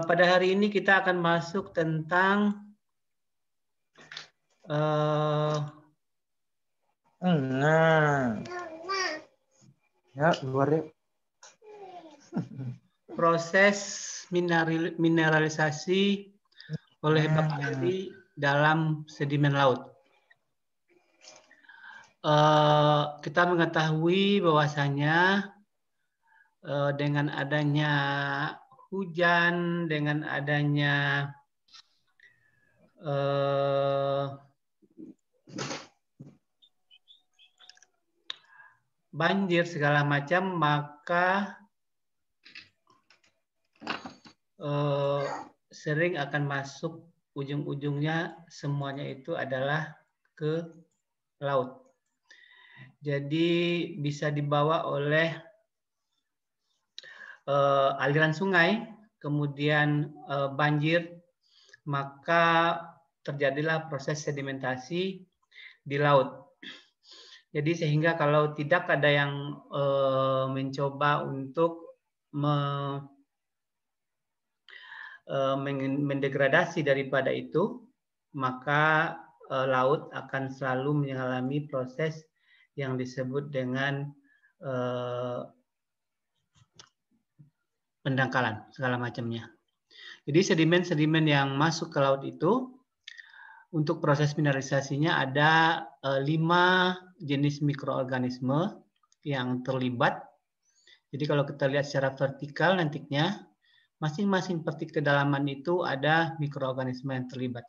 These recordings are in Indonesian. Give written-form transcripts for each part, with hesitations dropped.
Pada hari ini kita akan masuk tentang ya luar deh. Proses mineralisasi oleh bakteri dalam sedimen laut. Kita mengetahui bahwasanya dengan adanya hujan, dengan adanya banjir segala macam, maka sering akan masuk ujung-ujungnya semuanya itu adalah ke laut. Jadi bisa dibawa oleh aliran sungai, kemudian banjir, maka terjadilah proses sedimentasi di laut. Jadi sehingga kalau tidak ada yang mencoba untuk mendegradasi daripada itu, maka laut akan selalu mengalami proses yang disebut dengan pendangkalan segala macamnya. Jadi sedimen-sedimen yang masuk ke laut itu untuk proses mineralisasinya ada 5 jenis mikroorganisme yang terlibat. Jadi kalau kita lihat secara vertikal nantinya, masing-masing petik kedalaman itu ada mikroorganisme yang terlibat.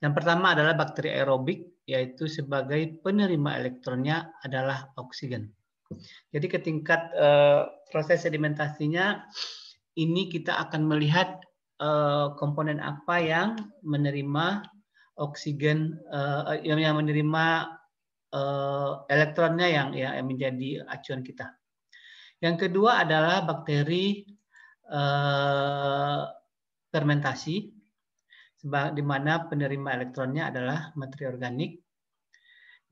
Yang pertama adalah bakteri aerobik, yaitu sebagai penerima elektronnya adalah oksigen. Jadi ke tingkat proses sedimentasinya, ini kita akan melihat komponen apa yang menerima oksigen, yang menerima elektronnya yang menjadi acuan kita. Yang kedua adalah bakteri fermentasi, di mana penerima elektronnya adalah materi organik.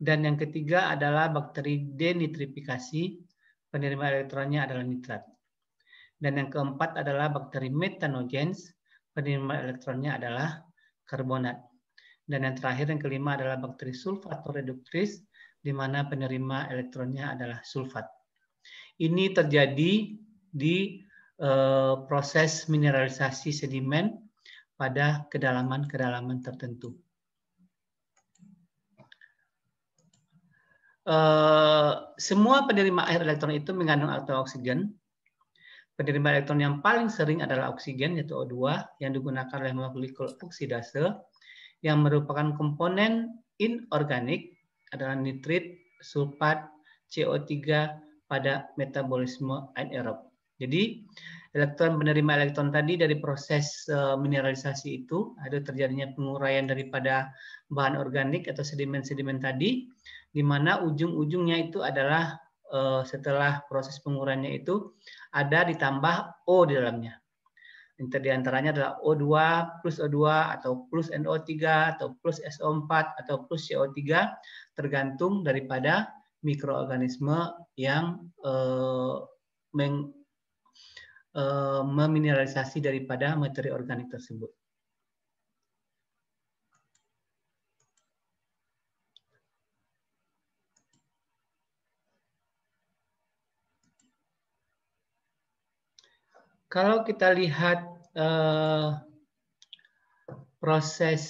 Dan yang ketiga adalah bakteri denitrifikasi, penerima elektronnya adalah nitrat. Dan yang keempat adalah bakteri metanogens, penerima elektronnya adalah karbonat. Dan yang terakhir, yang kelima adalah bakteri sulfatoreduktris, di mana penerima elektronnya adalah sulfat. Ini terjadi di proses mineralisasi sedimen pada kedalaman-kedalaman tertentu. Semua penerima air elektron itu mengandung atom oksigen. Penerima elektron yang paling sering adalah oksigen, yaitu O2, yang digunakan oleh molekul oksidase, yang merupakan komponen inorganik adalah nitrit, sulfat, CO3 pada metabolisme anaerob. Jadi elektron penerima elektron tadi dari proses mineralisasi itu ada terjadinya penguraian daripada bahan organik atau sedimen-sedimen tadi, di mana ujung-ujungnya itu adalah setelah proses penguraiannya itu ada ditambah O di dalamnya. Di antaranya adalah O2 plus O2 atau plus NO3 atau plus SO4 atau plus CO3 tergantung daripada mikroorganisme yang memineralisasi daripada materi organik tersebut. Kalau kita lihat proses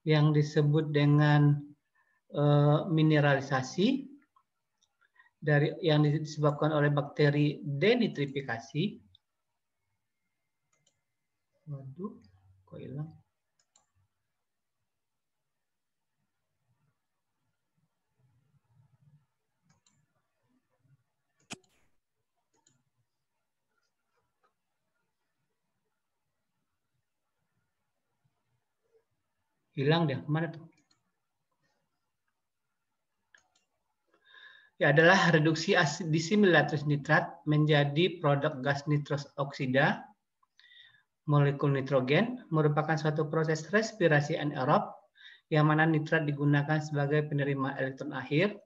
yang disebut dengan mineralisasi yang disebabkan oleh bakteri denitrifikasi. Waduh, kok hilang? Hilang deh, kemana tuh? Ya, adalah reduksi disimilatus nitrat menjadi produk gas nitros oksida molekul nitrogen, merupakan suatu proses respirasi anaerob yang mana nitrat digunakan sebagai penerima elektron akhir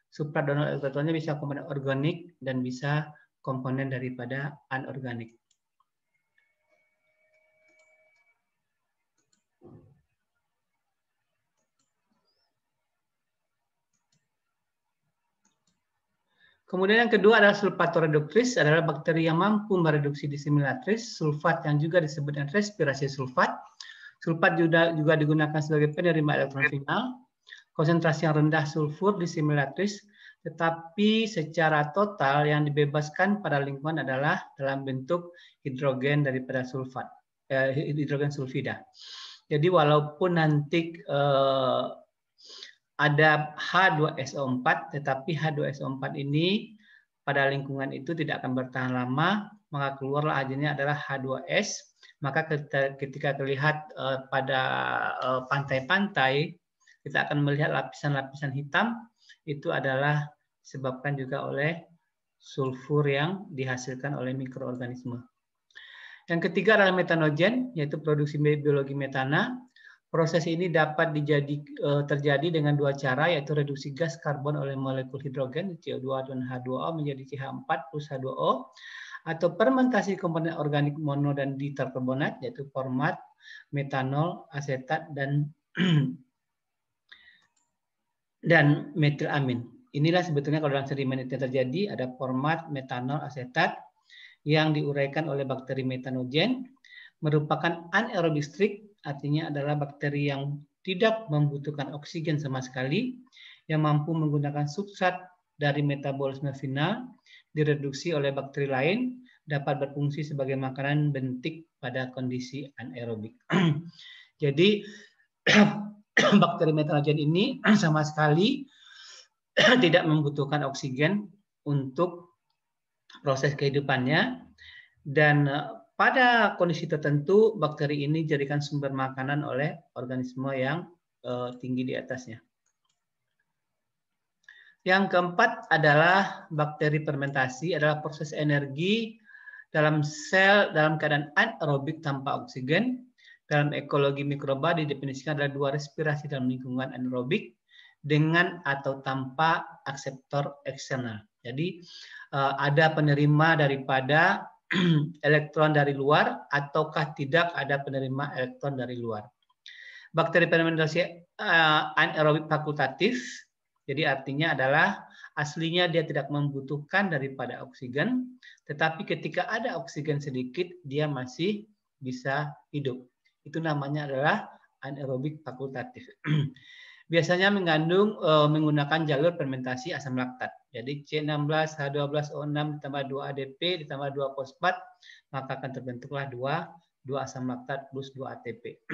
Supradonor elektronnya bisa komponen organik dan bisa komponen daripada anorganik. Kemudian yang kedua adalah sulfatoreduktris, adalah bakteri yang mampu mereduksi disimilatris, sulfat yang juga disebut dengan respirasi sulfat. Sulfat juga digunakan sebagai penerima elektron final. Konsentrasi yang rendah sulfur disimilatris, tetapi secara total yang dibebaskan pada lingkungan adalah dalam bentuk hidrogen daripada sulfat, hidrogen sulfida. Jadi walaupun nanti ada H2SO4, tetapi H2SO4 ini pada lingkungan itu tidak akan bertahan lama, maka keluarlah hasilnya adalah H2S. Maka ketika terlihat pada pantai-pantai, kita akan melihat lapisan-lapisan hitam, itu adalah disebabkan juga oleh sulfur yang dihasilkan oleh mikroorganisme. Yang ketiga adalah metanogen, yaitu produksi biologi metana. Proses ini dapat terjadi dengan dua cara, yaitu reduksi gas karbon oleh molekul hidrogen CO2 dan H2O menjadi CH4 plus H2O, atau fermentasi komponen organik mono dan diterkarbonat, yaitu format, metanol, asetat, dan metilamin. Inilah sebetulnya kalau dalam sedimen itu terjadi, ada format, metanol, asetat yang diuraikan oleh bakteri metanogen, merupakan anaerobic strict, artinya adalah bakteri yang tidak membutuhkan oksigen sama sekali, yang mampu menggunakan substrat dari metabolisme final, direduksi oleh bakteri lain, dapat berfungsi sebagai makanan bentik pada kondisi anaerobik. Jadi bakteri metanogen ini sama sekali tidak membutuhkan oksigen untuk proses kehidupannya, dan pada kondisi tertentu, bakteri ini dijadikan sumber makanan oleh organisme yang tinggi di atasnya. Yang keempat adalah bakteri fermentasi, adalah proses energi dalam sel dalam keadaan anaerobik tanpa oksigen. Dalam ekologi mikroba didefinisikan adalah dua respirasi dalam lingkungan anaerobik dengan atau tanpa akseptor eksternal. Jadi ada penerima daripada elektron dari luar ataukah tidak ada penerima elektron dari luar. Bakteri fermentasi anaerobik fakultatif, jadi artinya adalah aslinya dia tidak membutuhkan daripada oksigen, tetapi ketika ada oksigen sedikit dia masih bisa hidup. Itu namanya adalah anaerobik fakultatif. Biasanya menggunakan jalur fermentasi asam laktat. Jadi C16H12O6 ditambah 2 ADP ditambah 2 fosfat, maka akan terbentuklah 2 asam laktat plus 2 ATP.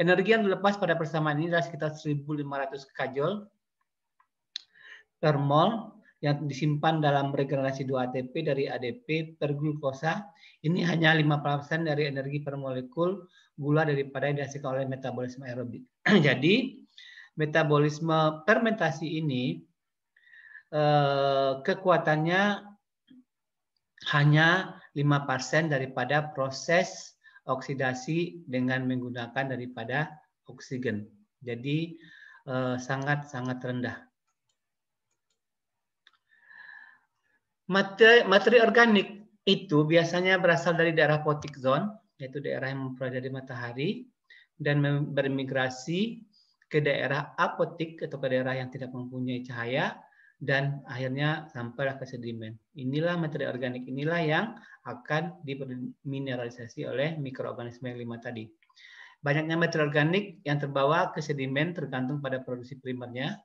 Energi yang dilepas pada persamaan ini adalah sekitar 1.500 kJ per mol yang disimpan dalam regenerasi 2 ATP dari ADP per glukosa. Ini hanya 5% dari energi per molekul gula daripada yang dihasilkan oleh metabolisme aerobik. Jadi metabolisme fermentasi ini kekuatannya hanya 5% daripada proses oksidasi dengan menggunakan daripada oksigen. Jadi sangat-sangat rendah. Materi organik itu biasanya berasal dari daerah photic zone, yaitu daerah yang memperoleh dari matahari, dan bermigrasi ke daerah apotik atau ke daerah yang tidak mempunyai cahaya, dan akhirnya sampailah ke sedimen. Inilah materi organik, inilah yang akan dimineralisasi oleh mikroorganisme yang 5 tadi. Banyaknya materi organik yang terbawa ke sedimen tergantung pada produksi primernya.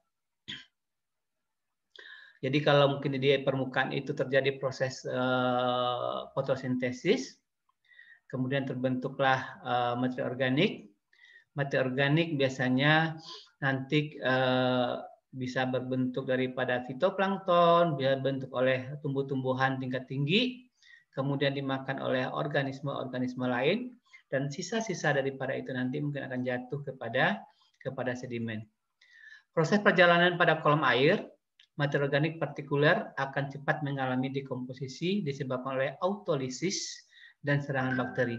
Jadi kalau mungkin di permukaan itu terjadi proses fotosintesis, kemudian terbentuklah materi organik. Materi organik biasanya nanti bisa berbentuk daripada fitoplankton, bisa berbentuk oleh tumbuh-tumbuhan tingkat tinggi, kemudian dimakan oleh organisme-organisme lain, dan sisa-sisa daripada itu nanti mungkin akan jatuh kepada sedimen. Proses perjalanan pada kolom air, materi organik partikuler akan cepat mengalami dekomposisi disebabkan oleh autolisis dan serangan bakteri.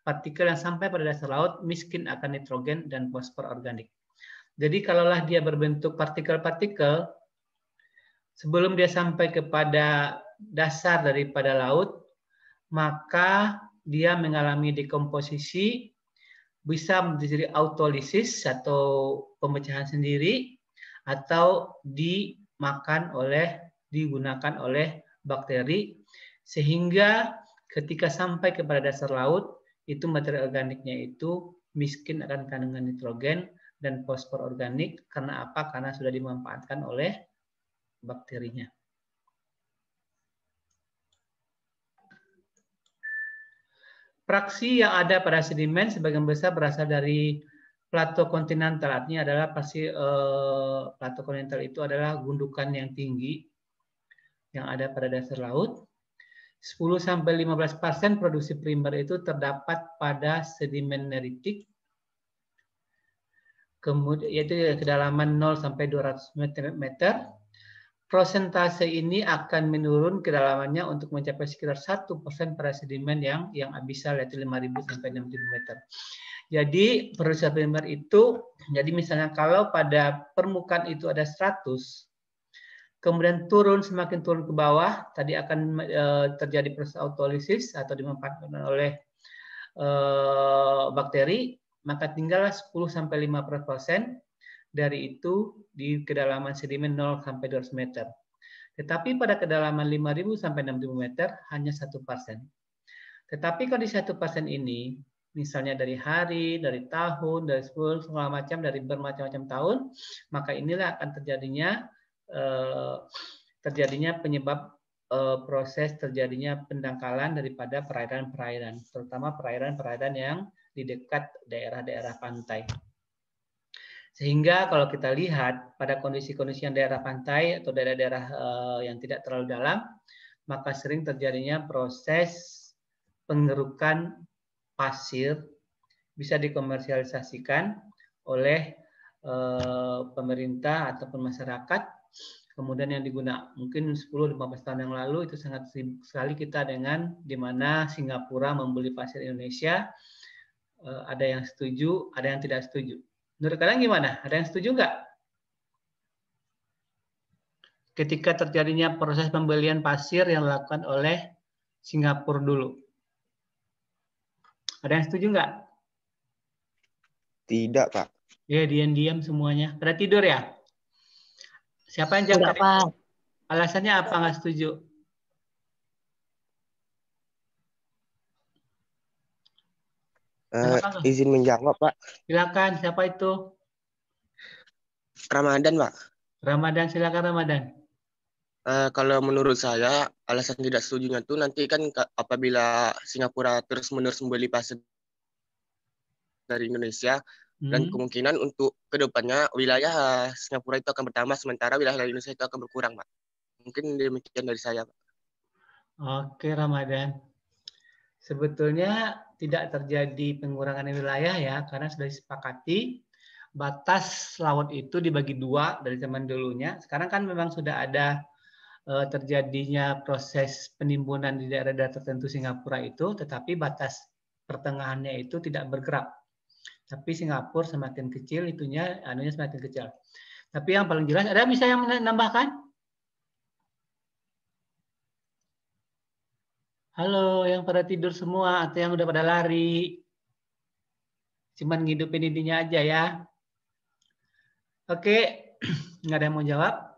Partikel yang sampai pada dasar laut miskin akan nitrogen dan fosfor organik. Jadi kalaulah dia berbentuk partikel-partikel, sebelum dia sampai kepada dasar daripada laut, maka dia mengalami dekomposisi, bisa menjadi autolisis atau pemecahan sendiri, atau digunakan oleh bakteri, sehingga ketika sampai kepada dasar laut, itu materi organiknya itu miskin akan kandungan nitrogen dan fosfor organik. Karena apa? Karena sudah dimanfaatkan oleh bakterinya. Fraksi yang ada pada sedimen sebagian besar berasal dari plato kontinental. Artinya adalah pasti plato kontinental itu adalah gundukan yang tinggi yang ada pada dasar laut. 10-15% produksi primer itu terdapat pada sedimen neritik, kemudian yaitu kedalaman 0-200 meter. Prosentase ini akan menurun kedalamannya untuk mencapai sekitar 1% pada sedimen yang abyssal, yaitu 5.000-6.000 meter. Jadi produksi primer itu, jadi misalnya kalau pada permukaan itu ada 100, kemudian semakin turun ke bawah, tadi akan terjadi proses autolisis atau dimanfaatkan oleh bakteri, maka tinggallah 10-15% dari itu di kedalaman sedimen 0-200 meter. Tetapi pada kedalaman 5.000-6.000 meter hanya 1%. Tetapi kalau di 1% ini, misalnya dari hari, dari tahun, dari 10, segala macam, dari bermacam-macam tahun, maka inilah akan terjadinya penyebab proses terjadinya pendangkalan daripada perairan-perairan, terutama perairan-perairan yang di dekat daerah-daerah pantai. Sehingga kalau kita lihat pada kondisi-kondisi yang daerah pantai atau daerah-daerah yang tidak terlalu dalam, maka sering terjadinya proses pengerukan pasir bisa dikomersialisasikan oleh pemerintah ataupun masyarakat. Kemudian yang digunakan mungkin 10-15 tahun yang lalu itu sangat sibuk sekali kita dengan di mana Singapura membeli pasir Indonesia. Ada yang setuju, ada yang tidak setuju. Menurut kalian gimana? Ada yang setuju nggak? Ketika terjadinya proses pembelian pasir yang dilakukan oleh Singapura dulu. Ada yang setuju nggak? Tidak, Pak. Ya, diam-diam semuanya. Pada tidur ya? Siapa yang jawab? Pak. Alasannya apa nggak setuju? Izin menjawab, Pak. Silakan, siapa itu? Ramadan, Pak. Ramadan, silakan Ramadan. Kalau menurut saya, alasan tidak setujunya itu nanti kan apabila Singapura terus-menerus membeli pasir dari Indonesia, dan kemungkinan untuk kedepannya wilayah Singapura itu akan bertambah, sementara wilayah Indonesia itu akan berkurang, Pak. Mungkin demikian dari saya, Pak. Oke, Ramadan. Sebetulnya tidak terjadi pengurangan wilayah ya, karena sudah disepakati batas laut itu dibagi dua dari zaman dulunya. Sekarang kan memang sudah ada terjadinya proses penimbunan di daerah-daerah tertentu Singapura itu, tetapi batas pertengahannya itu tidak bergerak. Tapi Singapura semakin kecil itunya, anunya semakin kecil. Tapi yang paling jelas, ada bisa yang menambahkan? Halo, yang pada tidur semua atau yang udah pada lari? Cuman ngidupin intinya aja ya. Oke, nggak ada yang mau jawab.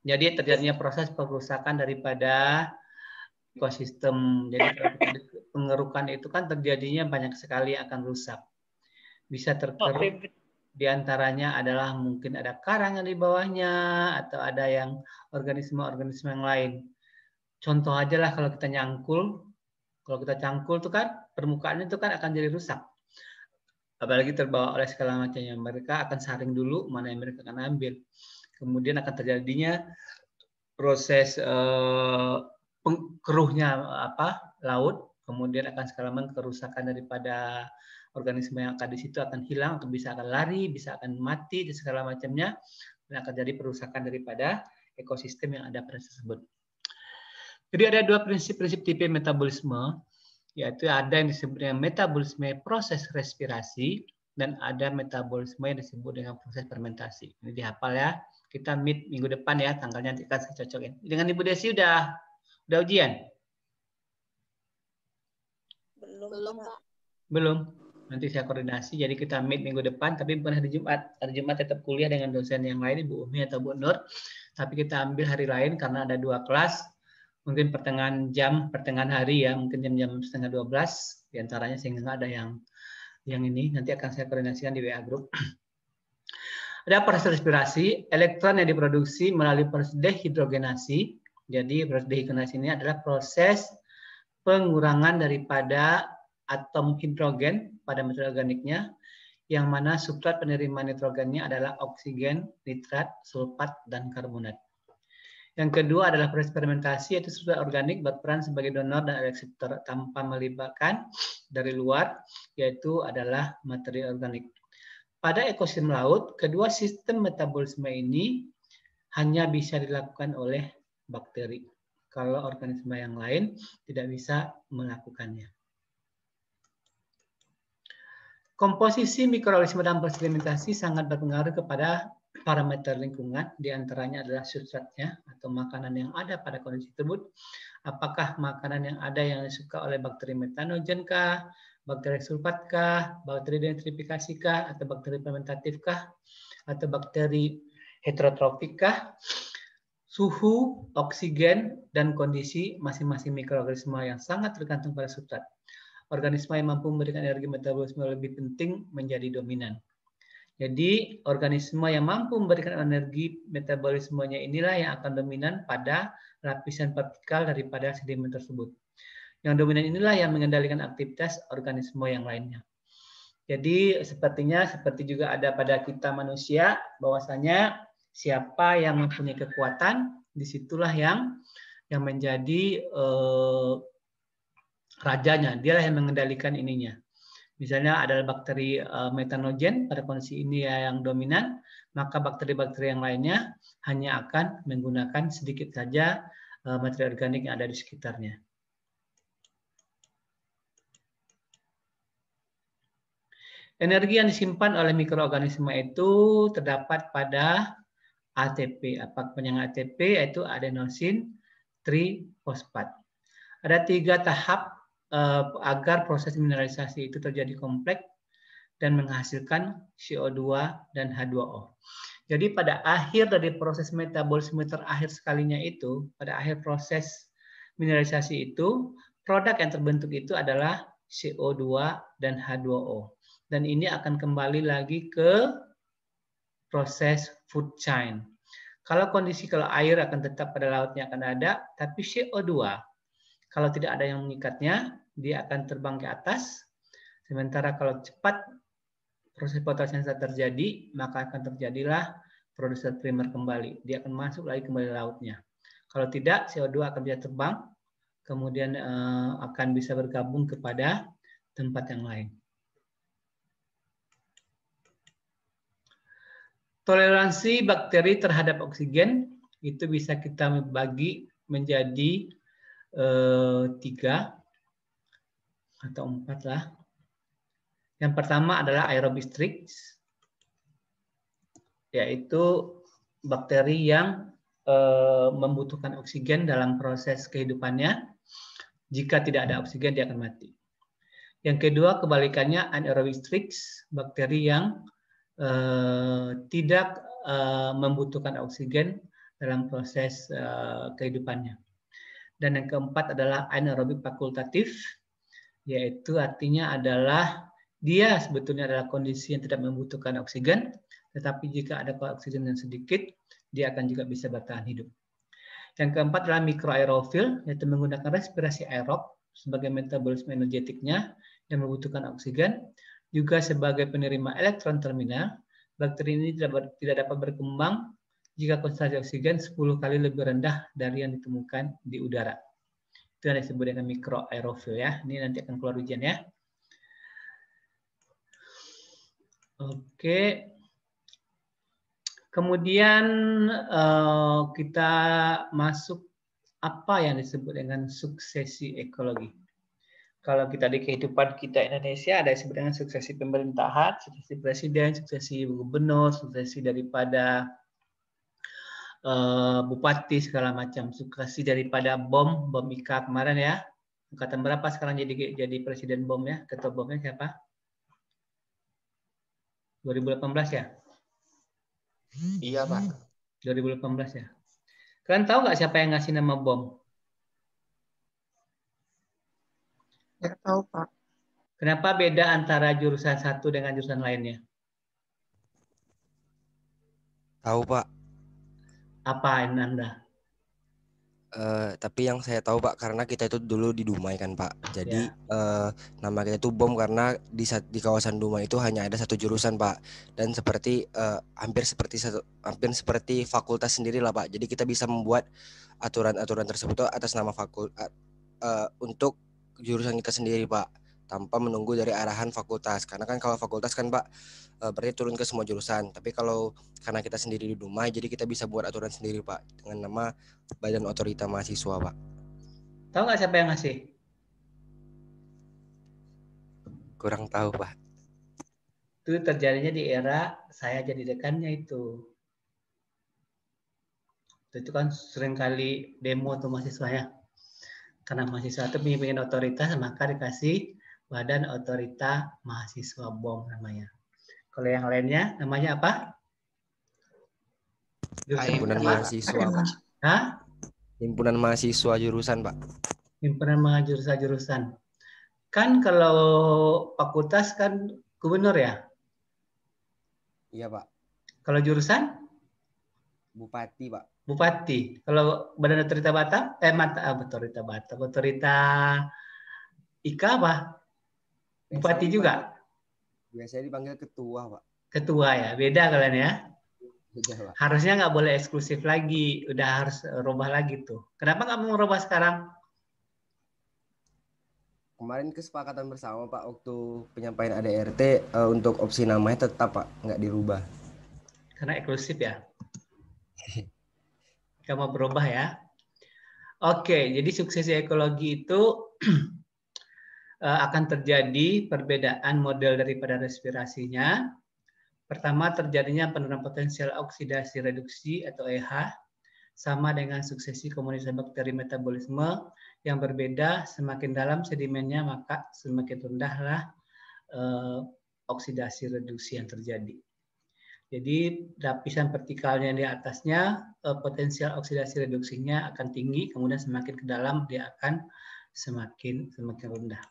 Jadi terjadinya proses perusakan daripada ekosistem. Jadi pengerukan itu kan terjadinya banyak sekali akan rusak. Bisa terkeruk. Di antaranya adalah mungkin ada karang yang di bawahnya atau ada yang organisme-organisme yang lain. Contoh aja lah kalau kita nyangkul. Kalau kita cangkul itu kan permukaan itu kan akan jadi rusak. Apalagi terbawa oleh segala macamnya. Mereka akan saring dulu mana yang mereka akan ambil. Kemudian akan terjadinya proses keruhnya laut. Kemudian akan segala macam kerusakan daripada organisme yang akan di situ akan hilang atau bisa akan lari, bisa akan mati dan segala macamnya. Dan akan jadi perusakan daripada ekosistem yang ada pada tersebut. Jadi ada dua prinsip-prinsip tipe metabolisme, yaitu ada yang disebut dengan metabolisme proses respirasi dan ada metabolisme yang disebut dengan proses fermentasi. Ini dihafal ya. Kita meet minggu depan ya, tanggalnya nanti akan saya cocokin. Dengan Ibu Desi udah ujian? Belum, Pak. Belum. Nanti saya koordinasi. Jadi kita meet minggu depan, tapi bukan hari Jumat. Hari Jumat tetap kuliah dengan dosen yang lain, Ibu Umi atau Bu Nur. Tapi kita ambil hari lain karena ada 2 kelas. Mungkin pertengahan hari ya, mungkin jam 11:30 diantaranya, sehingga nggak ada yang ini. Nanti akan saya koordinasikan di WA Group. Ada proses respirasi, elektron yang diproduksi melalui proses dehidrogenasi. Jadi proses dehidrogenasi ini adalah proses pengurangan daripada atom hidrogen pada material organiknya, yang mana substrat penerima nitrogennya adalah oksigen, nitrat, sulfat, dan karbonat. Yang kedua adalah proses fermentasi, yaitu substrat organik berperan sebagai donor dan reseptor tanpa melibatkan dari luar, yaitu adalah materi organik. Pada ekosistem laut, kedua sistem metabolisme ini hanya bisa dilakukan oleh bakteri. Kalau organisme yang lain tidak bisa melakukannya. Komposisi mikroorganisme dalam proses fermentasi sangat berpengaruh kepada parameter lingkungan, diantaranya adalah substratnya atau makanan yang ada pada kondisi tersebut. Apakah makanan yang ada yang disuka oleh bakteri metanogen kah, bakteri sulfat kah, bakteri denitrifikasi kah, atau bakteri fermentatif kah, atau bakteri heterotrofik kah, suhu, oksigen, dan kondisi masing-masing mikroorganisme yang sangat tergantung pada substrat. Organisme yang mampu memberikan energi metabolisme lebih penting menjadi dominan. Jadi, organisme yang mampu memberikan energi metabolismenya inilah yang akan dominan pada lapisan vertikal daripada sedimen tersebut. Yang dominan inilah yang mengendalikan aktivitas organisme yang lainnya. Jadi, sepertinya seperti juga ada pada kita manusia, bahwasanya siapa yang mempunyai kekuatan, disitulah yang menjadi rajanya. Dialah yang mengendalikan ininya. Misalnya adalah bakteri metanogen, pada kondisi ini yang dominan, maka bakteri-bakteri yang lainnya hanya akan menggunakan sedikit saja materi organik yang ada di sekitarnya. Energi yang disimpan oleh mikroorganisme itu terdapat pada ATP. Apa penyangat ATP? Yaitu adenosin trifosfat. Ada 3 tahap agar proses mineralisasi itu terjadi kompleks dan menghasilkan CO2 dan H2O. Jadi pada akhir dari proses metabolisme terakhir sekalinya itu, pada akhir proses mineralisasi itu, produk yang terbentuk itu adalah CO2 dan H2O. Dan ini akan kembali lagi ke proses food chain. Kalau air akan tetap pada lautnya akan ada, tapi CO2 kalau tidak ada yang mengikatnya, dia akan terbang ke atas. Sementara kalau cepat proses fotosintesis terjadi, maka akan terjadilah produksi primer kembali. Dia akan masuk lagi kembali ke lautnya. Kalau tidak, CO2 akan bisa terbang, kemudian akan bisa bergabung kepada tempat yang lain. Toleransi bakteri terhadap oksigen itu bisa kita bagi menjadi 3 atau 4 lah. Yang pertama adalah aerobic strix, yaitu bakteri yang membutuhkan oksigen dalam proses kehidupannya. Jika tidak ada oksigen, dia akan mati. Yang kedua, kebalikannya anaerobic strix, bakteri yang tidak membutuhkan oksigen dalam proses kehidupannya. Dan yang keempat adalah anaerobik fakultatif, yaitu artinya adalah dia sebetulnya adalah kondisi yang tidak membutuhkan oksigen, tetapi jika ada oksigen yang sedikit, dia akan juga bisa bertahan hidup. Yang keempat adalah mikroaerofil, yaitu menggunakan respirasi aerob sebagai metabolisme energetiknya yang membutuhkan oksigen. Juga sebagai penerima elektron terminal, bakteri ini tidak dapat berkembang jika konsentrasi oksigen 10 kali lebih rendah dari yang ditemukan di udara. Itu yang disebut dengan mikroaerofil ya. Ini nanti akan keluar ujian ya. Oke. Kemudian kita masuk apa yang disebut dengan suksesi ekologi. Kalau kita di kehidupan kita Indonesia ada yang disebut dengan suksesi pemerintahan, suksesi presiden, suksesi gubernur, suksesi daripada bupati segala macam. Sukses daripada bom IKA kemarin ya. Angkatan berapa sekarang jadi presiden bom ya? Ketua bomnya siapa? 2018 ya? Iya, Pak. 2018 ya. Kalian tahu nggak siapa yang ngasih nama bom? Nggak tahu, Pak. Kenapa beda antara jurusan satu dengan jurusan lainnya? Tahu, Pak. Apa Anda? Tapi yang saya tahu, Pak, karena kita itu dulu di Dumai kan, Pak. Jadi Ya. nama kita itu bom karena di kawasan Dumai itu hanya ada satu jurusan, Pak. Dan seperti hampir seperti fakultas sendiri lah, Pak. Jadi kita bisa membuat aturan-aturan tersebut atas nama untuk jurusan kita sendiri, Pak, tanpa menunggu dari arahan fakultas. Karena kan kalau fakultas kan, Pak, berarti turun ke semua jurusan. Tapi karena kita sendiri di Dumai, jadi kita bisa buat aturan sendiri, Pak, dengan nama Badan Otorita Mahasiswa, Pak. Tahu nggak siapa yang ngasih? Kurang tahu, Pak. Itu terjadinya di era saya jadi dekannya itu. Itu kan sering kali demo tuh mahasiswanya. Karena mahasiswa itu pengen otoritas, maka dikasih Badan Otorita Mahasiswa BOM namanya. Kalau yang lainnya namanya apa? Himpunan mahasiswa, Pak. Hah? Himpunan mahasiswa jurusan, Pak. Himpunan mahasiswa jurusan. Kan kalau fakultas kan gubernur ya? Iya, Pak. Kalau jurusan? Bupati, Pak. Bupati. Kalau Badan Otorita Batam? Otorita Batam. Otorita IKA apa? Bupati juga? Biasanya dipanggil ketua, Pak. Ketua ya? Beda kalian ya? Beda, Pak. Harusnya nggak boleh eksklusif lagi. Udah harus rubah lagi tuh. Kenapa nggak mau rubah sekarang? Kemarin kesepakatan bersama, Pak, waktu penyampaian ADRT untuk opsi namanya tetap, Pak, nggak dirubah. Karena eksklusif ya? Nggak mau berubah ya? Oke, jadi suksesi ekologi itu akan terjadi perbedaan model daripada respirasinya. Pertama, terjadinya penurunan potensial oksidasi reduksi atau EH, sama dengan suksesi komunitas bakteri metabolisme yang berbeda. Semakin dalam sedimennya, maka semakin rendahlah oksidasi reduksi yang terjadi. Jadi lapisan vertikalnya di atasnya potensial oksidasi reduksinya akan tinggi, kemudian semakin ke dalam dia akan semakin rendah.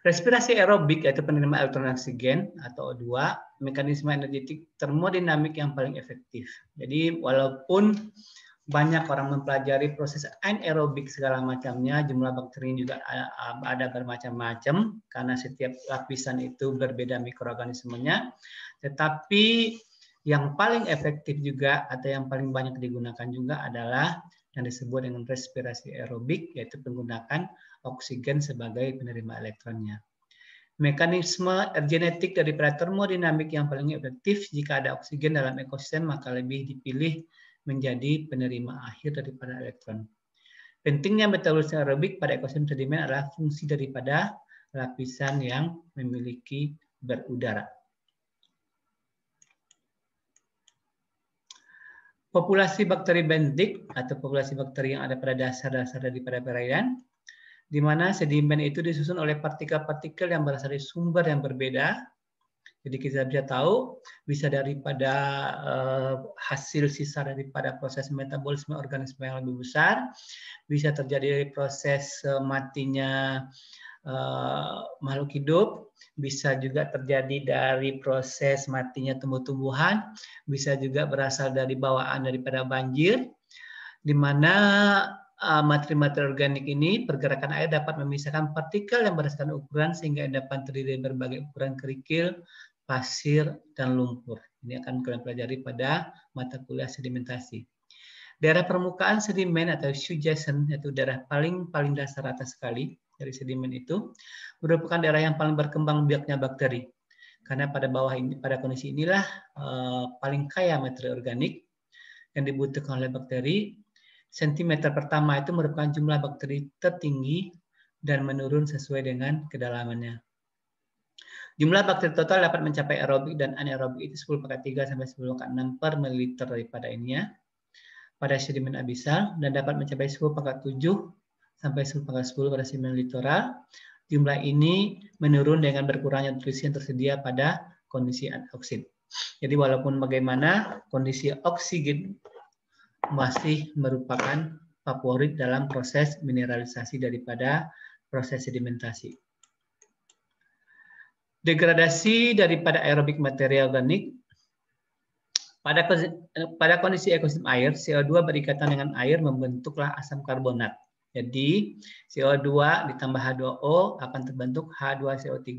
Respirasi aerobik yaitu penerimaan elektron oksigen atau O2, mekanisme energetik termodinamik yang paling efektif. Jadi walaupun banyak orang mempelajari proses anaerobik segala macamnya, jumlah bakteri juga ada bermacam-macam karena setiap lapisan itu berbeda mikroorganismenya, tetapi yang paling efektif juga atau yang paling banyak digunakan juga adalah yang disebut dengan respirasi aerobik, yaitu penggunaan oksigen sebagai penerima elektronnya. Mekanisme genetik daripada termodinamik yang paling efektif jika ada oksigen dalam ekosistem, maka lebih dipilih menjadi penerima akhir daripada elektron. Pentingnya metabolisme aerobik pada ekosistem sedimen adalah fungsi daripada lapisan yang memiliki berudara. Populasi bakteri bendik atau populasi bakteri yang ada pada dasar-dasar daripada perairan, di mana sedimen itu disusun oleh partikel-partikel yang berasal dari sumber yang berbeda. Jadi kita bisa tahu bisa daripada hasil sisa daripada proses metabolisme organisme yang lebih besar, bisa terjadi dari proses matinya makhluk hidup, bisa juga terjadi dari proses matinya tumbuh-tumbuhan, bisa juga berasal dari bawaan daripada banjir, di mana materi-materi organik ini, pergerakan air dapat memisahkan partikel yang berdasarkan ukuran sehingga dapat terdiri dari berbagai ukuran kerikil, pasir, dan lumpur. Ini akan kalian pelajari pada mata kuliah sedimentasi. Daerah permukaan sedimen atau subjacent, yaitu daerah paling dasar atas sekali dari sedimen itu, merupakan daerah yang paling berkembang biaknya bakteri. Karena pada bawah ini, pada kondisi inilah paling kaya materi organik yang dibutuhkan oleh bakteri. Sentimeter pertama itu merupakan jumlah bakteri tertinggi dan menurun sesuai dengan kedalamannya. Jumlah bakteri total dapat mencapai aerobik dan anaerobik itu 10⁻³ sampai 10⁻⁶ per mililiter daripada ininya pada sedimen abisal, dan dapat mencapai 10⁻⁷ sampai 10⁻10 pada sedimen litoral. Jumlah ini menurun dengan berkurangnya nutrisi yang tersedia pada kondisi anoksid. Jadi walaupun bagaimana, kondisi oksigen masih merupakan favorit dalam proses mineralisasi daripada proses sedimentasi. Degradasi daripada aerobik materi organik. Pada kondisi ekosistem air, CO2 berikatan dengan air membentuklah asam karbonat. Jadi CO2 ditambah H2O akan terbentuk H2CO3,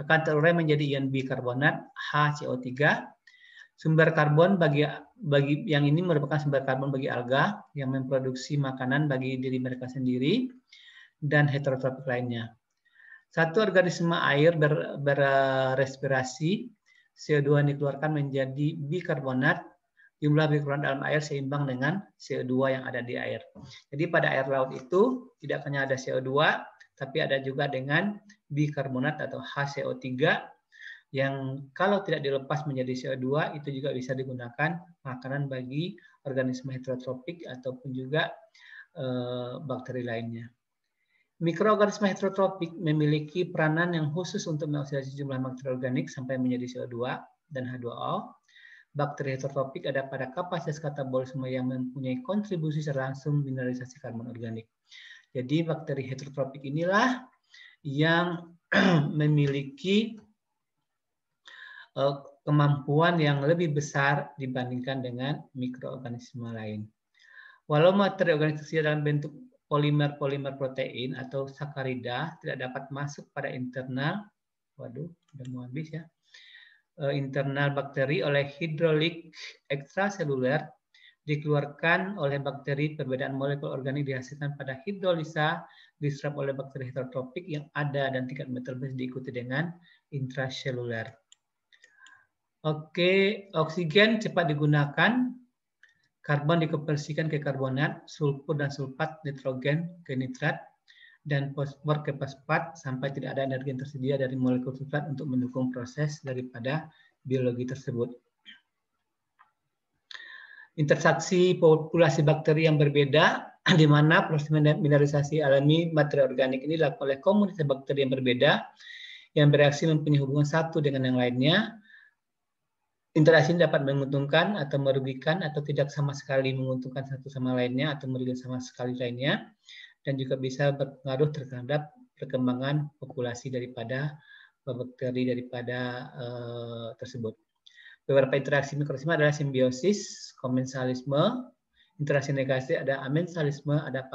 akan terurai menjadi ion bikarbonat HCO3. Sumber karbon bagi yang ini merupakan sumber karbon bagi alga yang memproduksi makanan bagi diri mereka sendiri dan heterotropik lainnya. Satu organisme air berrespirasi, CO2 yang dikeluarkan menjadi bikarbonat. Jumlah bikarbonat dalam air seimbang dengan CO2 yang ada di air. Jadi pada air laut itu tidak hanya ada CO2, tapi ada juga dengan bikarbonat atau HCO3 yang kalau tidak dilepas menjadi CO2 itu juga bisa digunakan makanan bagi organisme heterotropik ataupun juga bakteri lainnya. Mikroorganisme heterotropik memiliki peranan yang khusus untuk mengoksidasi jumlah bakteri organik sampai menjadi CO2 dan H2O. Bakteri heterotropik ada pada kapasitas katabolisme yang mempunyai kontribusi secara langsung mineralisasi karbon organik. Jadi bakteri heterotropik inilah yang memiliki kemampuan yang lebih besar dibandingkan dengan mikroorganisme lain. Walau materi organik tersedia dalam bentuk polimer-polimer protein atau sakarida tidak dapat masuk pada internal, udah mau habis ya, internal bakteri oleh hidrolik ekstraseluler, dikeluarkan oleh bakteri, perbedaan molekul organik dihasilkan pada hidrolisa, diserap oleh bakteri heterotropik yang ada dan tingkat metabolisme diikuti dengan intraseluler. Oke, oksigen cepat digunakan. Karbon dikonversikan ke karbonat, sulfur dan sulfat, nitrogen ke nitrat, dan fosfor ke fosfat sampai tidak ada energi yang tersedia dari molekul sulfat untuk mendukung proses daripada biologi tersebut. Interaksi populasi bakteri yang berbeda, di mana proses mineralisasi alami materi organik ini dilakukan oleh komunitas bakteri yang berbeda, yang bereaksi mempunyai hubungan satu dengan yang lainnya. Interaksi ini dapat menguntungkan atau merugikan atau tidak sama sekali menguntungkan satu sama lainnya atau merugikan sama sekali lainnya, dan juga bisa berpengaruh terhadap perkembangan populasi daripada bakteri daripada tersebut. Beberapa interaksi mikroorganisme adalah simbiosis, komensalisme, interaksi negatif ada amensalisme, ada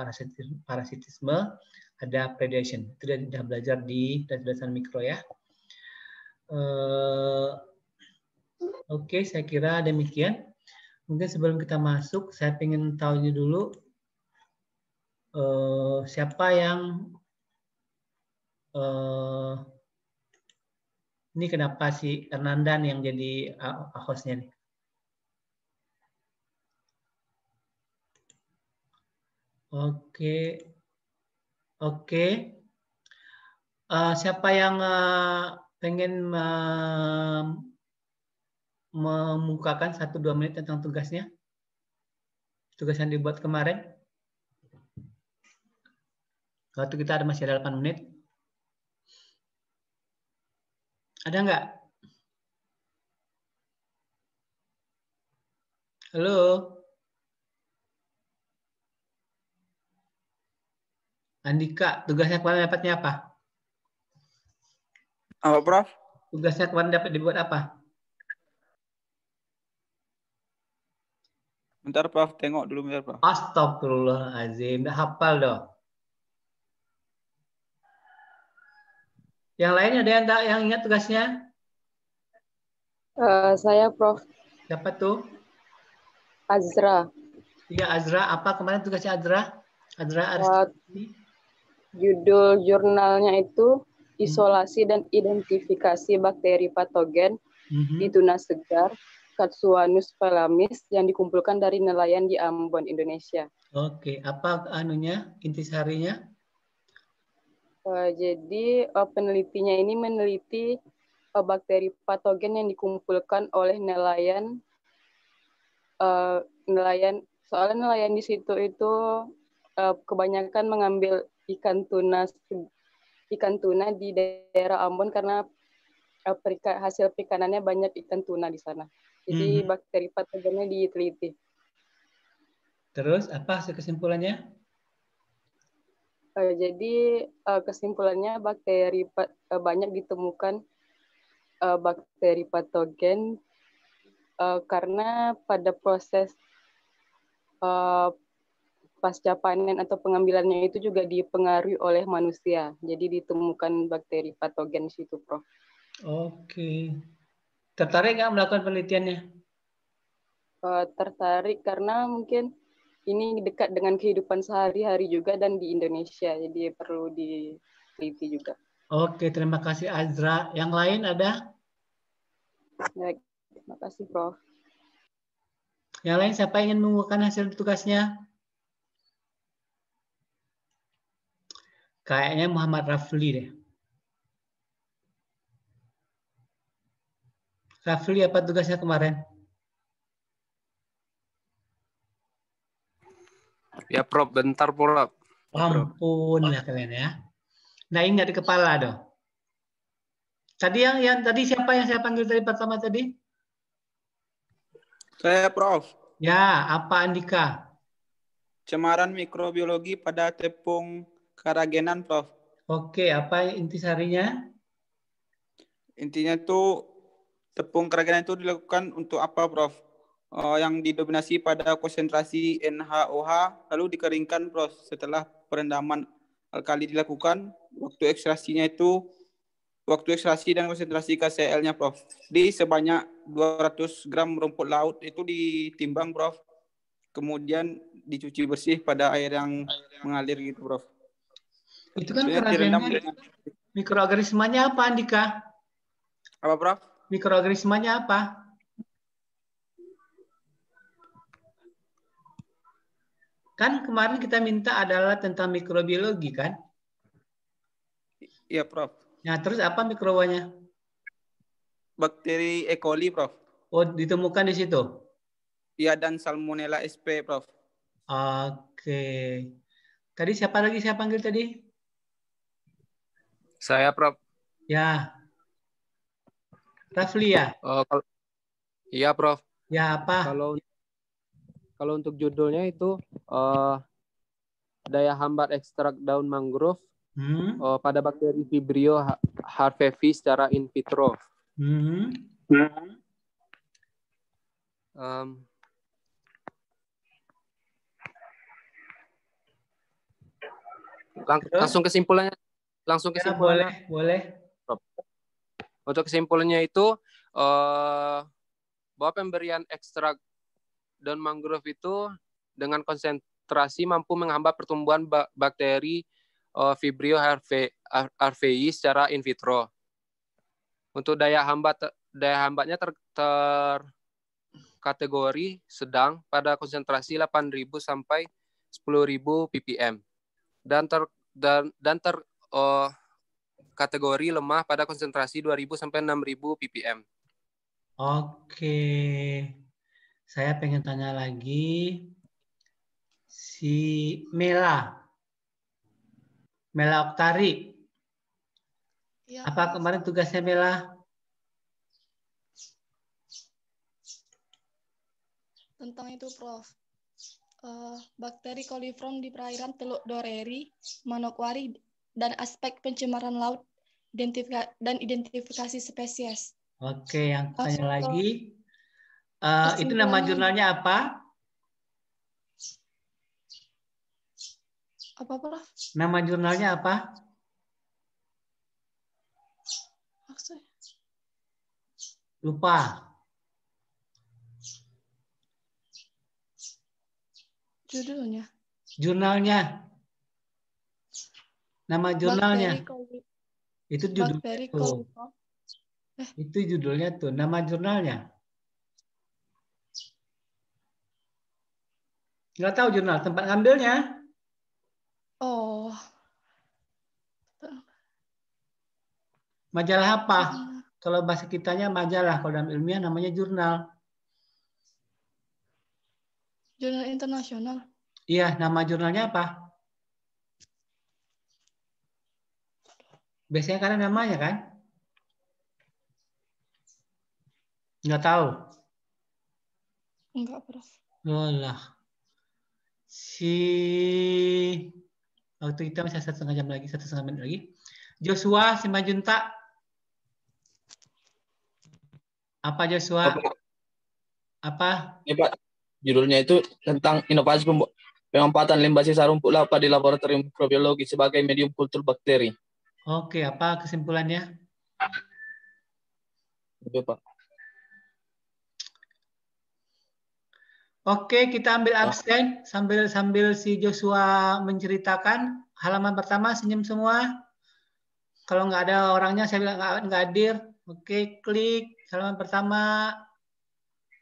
parasitisme, ada predation. Itu sudah belajar di dasar mikro ya. Oke, saya kira demikian. Mungkin sebelum kita masuk, saya ingin tahu ini dulu siapa yang ini kenapa si Hernandan yang jadi hostnya nih? Oke. Siapa yang pengen memukakan 1-2 menit tentang tugasnya? Tugas yang dibuat kemarin. Waktu kita masih ada 8 menit. Ada nggak? Halo? Andika, tugasnya kemarin dapatnya apa? Apa, Prof? Tugasnya kemarin dapat dibuat apa? Bentar, Prof. Tengok dulu, bentar, Prof. Astagfirullahaladzim. Udah hafal dong. Yang lain ada yang ingat tugasnya? Saya, Prof. Siapa tuh? Azra. Iya, Azra. Apa kemarin tugasnya Azra? Judul jurnalnya itu isolasi dan identifikasi bakteri patogen di tuna segar Katsuanus pelamis yang dikumpulkan dari nelayan di Ambon, Indonesia. Oke, apa anunya, intisarinya? Jadi penelitinya ini meneliti bakteri patogen yang dikumpulkan oleh nelayan. Soalnya nelayan di situ itu kebanyakan mengambil ikan tuna di daerah Ambon karena hasil perikanannya banyak ikan tuna di sana. Jadi bakteri patogennya diteliti. Terus apa hasil kesimpulannya? Jadi kesimpulannya banyak ditemukan bakteri patogen karena pada proses pasca panen atau pengambilannya itu juga dipengaruhi oleh manusia. Jadi ditemukan bakteri patogen di situ, Prof. Oke. Tertarik nggak melakukan penelitiannya? Tertarik karena mungkin ini dekat dengan kehidupan sehari-hari juga dan di Indonesia, jadi perlu diteliti juga. Oke, terima kasih Azra. Yang lain ada? Ya, terima kasih, Prof. Yang lain siapa ingin mengumumkan hasil tugasnya? Kayaknya Muhammad Rafli deh. Rafli, apa tugasnya kemarin? Ya, Prof. Bentar, Prof. Ampun ya kalian ya. Nah, ingat di kepala dong. Tadi yang tadi siapa yang saya panggil tadi pertama tadi? Saya, Prof. Ya, apa Andika? Cemaran mikrobiologi pada tepung karagenan, Prof. Oke, apa intisarinya? Intinya itu tepung karagenan itu dilakukan untuk apa, Prof? Yang didominasi pada konsentrasi NaOH lalu dikeringkan, Prof. Setelah perendaman alkali dilakukan, waktu ekstraksi dan konsentrasi KCl-nya, Prof. Di sebanyak 200 gram rumput laut itu ditimbang, Prof. Kemudian dicuci bersih pada air yang mengalir gitu, Prof. Itu kan Direndam kerajinan mikroorganismanya apa, Andika? apa, Prof? Mikroorganismanya apa? Kan kemarin kita minta adalah tentang mikrobiologi, kan? Iya, Prof. Nah, terus apa mikrobanya? Bakteri E. coli, Prof. Oh, ditemukan di situ? Iya, dan Salmonella sp, Prof. Oke. Tadi siapa lagi saya panggil tadi? Saya, Prof. Ya. Rafli ya? Iya, Prof. Ya, apa? Kalau untuk judulnya itu daya hambat ekstrak daun mangrove pada bakteri Vibrio harveyi secara in vitro. Langsung kesimpulannya. Ya, boleh. Untuk kesimpulannya itu bahwa pemberian ekstrak daun mangrove itu dengan konsentrasi mampu menghambat pertumbuhan bakteri Vibrio harveyi secara in vitro. Untuk daya hambatnya terkategori sedang pada konsentrasi 8.000 sampai 10.000 ppm dan kategori lemah pada konsentrasi 2.000 sampai 6.000 ppm. Oke. Saya pengen tanya lagi. Si Mela Oktari. Ya, apa kemarin tugasnya Mela? Tentang itu, Prof. Bakteri coliform di perairan Teluk Doreri, Manokwari, dan aspek pencemaran laut dan identifikasi spesies. Oke, yang tanya lagi. Itu nama jurnalnya apa? Apa, Prof? Nama jurnalnya apa? Lupa. Jurnalnya. Nama jurnalnya. Itu judulnya tuh. Itu judulnya tuh. Nama jurnalnya. Nggak tahu jurnal, tempat ngambilnya. Oh. Majalah apa? Kalau bahasa kitanya majalah, kalau dalam ilmiah namanya jurnal. Jurnal internasional. Iya, nama jurnalnya apa? Biasanya kan namanya kan? Nggak tahu. Enggak, Prof. Walah. Waktu kita masih 1,5 jam lagi, 1,5 menit lagi. Joshua Simajuntak. Apa Joshua? Apa? Ya, Pak. Judulnya itu tentang inovasi pemanfaatan limbah sisa rumput laut di laboratorium mikrobiologi sebagai medium kultur bakteri. Oke, apa kesimpulannya? Oke, Pak. Oke, kita ambil absen sambil si Joshua menceritakan. Halaman pertama senyum semua. Kalau nggak ada orangnya, saya bilang nggak hadir. Oke, klik halaman pertama.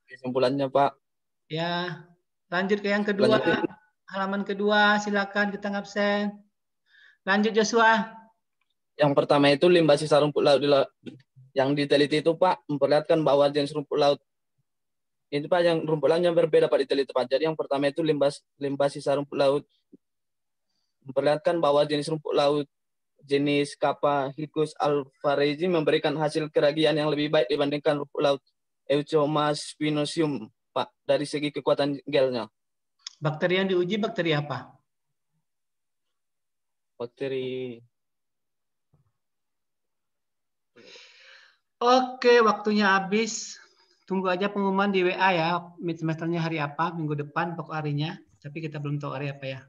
Kesimpulannya, Pak. Ya, lanjut ke yang kedua. Halaman kedua, silakan kita ngabsen. Lanjut Joshua. Yang pertama itu limbah sisa rumput laut yang diteliti itu, Pak, memperlihatkan bahwa jenis rumput laut ini, Pak, yang rumput lautnya berbeda, Pak, diteliti, Pak. Jadi yang pertama itu limbah sisa rumput laut memperlihatkan bahwa jenis rumput laut jenis Kappa Hicus alvarezi memberikan hasil keragian yang lebih baik dibandingkan rumput laut Eucomas spinosum, Pak, dari segi kekuatan gelnya. Bakteri yang diuji bakteri apa? Bakteri. Oke, waktunya habis. Tunggu aja pengumuman di WA ya, mid semesternya hari apa, minggu depan pokok harinya. Tapi kita belum tahu hari apa ya.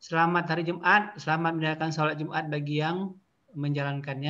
Selamat hari Jumat, selamat menjalankan sholat Jumat bagi yang menjalankannya.